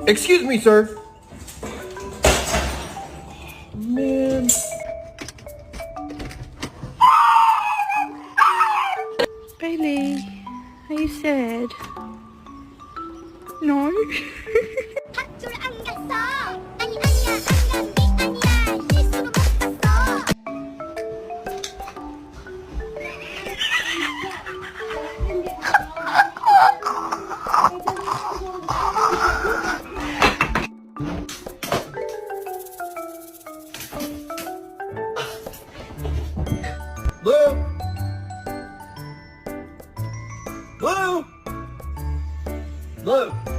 Excuse me, sir. Man. Bailey, are you sad? No? 학교를 안 갔어. 아니 아니야 안 간 게 아니야 실수로 못 갔어. Lou? Lou? Lou?